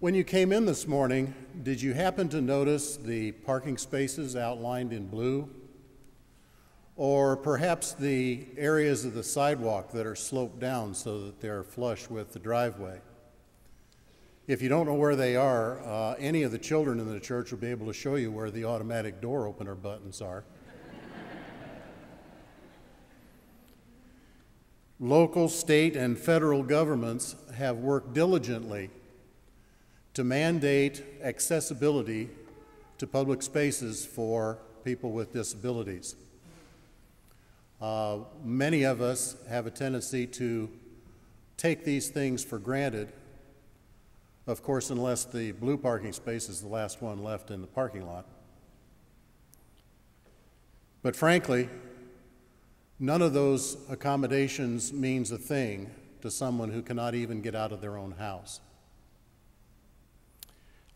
When you came in this morning, did you happen to notice the parking spaces outlined in blue? Or perhaps the areas of the sidewalk that are sloped down so that they're flush with the driveway? If you don't know where they are, any of the children in the church will be able to show you where the automatic door opener buttons are. Local, state, and federal governments have worked diligently to mandate accessibility to public spaces for people with disabilities. Many of us have a tendency to take these things for granted, of course, unless the blue parking space is the last one left in the parking lot. But frankly, none of those accommodations means a thing to someone who cannot even get out of their own house.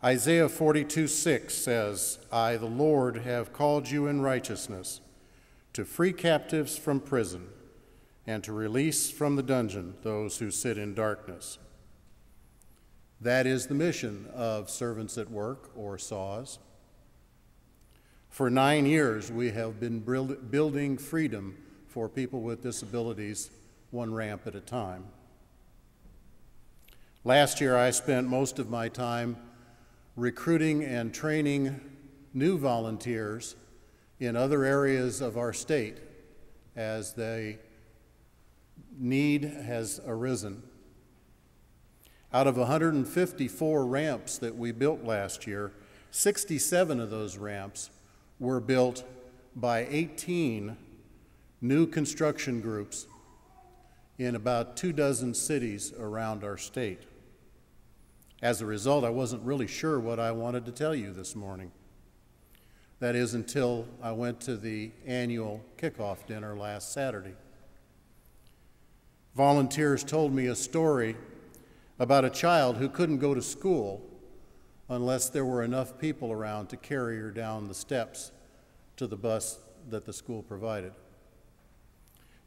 Isaiah 42:6 says, "I, the Lord, have called you in righteousness, to free captives from prison, and to release from the dungeon those who sit in darkness." That is the mission of Servants at Work, or SAWS. For 9 years, we have been building freedom for people with disabilities, one ramp at a time. Last year, I spent most of my time recruiting and training new volunteers in other areas of our state as the need has arisen. Out of 154 ramps that we built last year, 67 of those ramps were built by 18 new construction groups in about 24 cities around our state. As a result, I wasn't really sure what I wanted to tell you this morning. That is, until I went to the annual kickoff dinner last Saturday. Volunteers told me a story about a child who couldn't go to school unless there were enough people around to carry her down the steps to the bus that the school provided.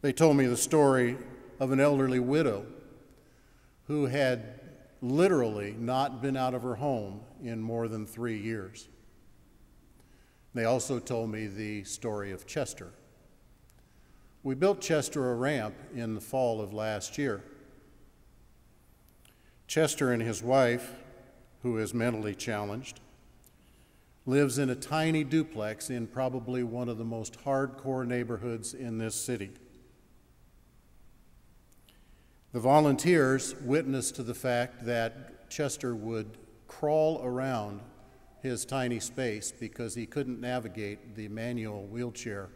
They told me the story of an elderly widow who had literally not been out of her home in more than 3 years. They also told me the story of Chester. We built Chester a ramp in the fall of last year. Chester and his wife, who is mentally challenged, lives in a tiny duplex in probably one of the most hardcore neighborhoods in this city. The volunteers witnessed to the fact that Chester would crawl around his tiny space because he couldn't navigate the manual wheelchair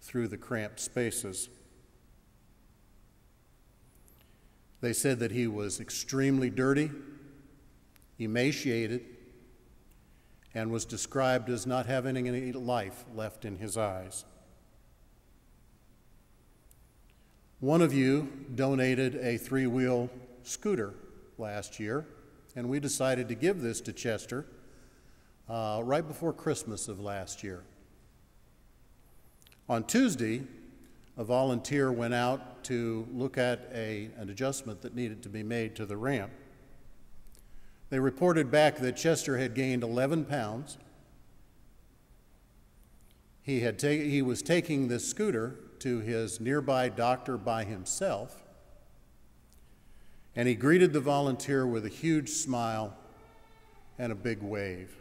through the cramped spaces. They said that he was extremely dirty, emaciated, and was described as not having any life left in his eyes. One of you donated a 3-wheel scooter last year, and we decided to give this to Chester right before Christmas of last year. On Tuesday, a volunteer went out to look at an adjustment that needed to be made to the ramp. They reported back that Chester had gained 11 pounds. He was taking this scooter to his nearby doctor by himself, and he greeted the volunteer with a huge smile and a big wave.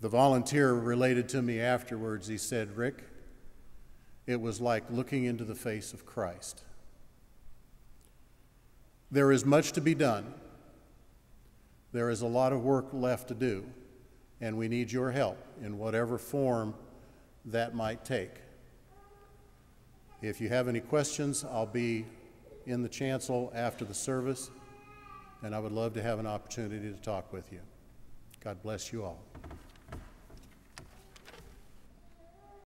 The volunteer related to me afterwards. He said, "Rick, it was like looking into the face of Christ." There is much to be done. There is a lot of work left to do, and we need your help in whatever form that might take. If you have any questions, I'll be in the chancel after the service, and I would love to have an opportunity to talk with you. God bless you all.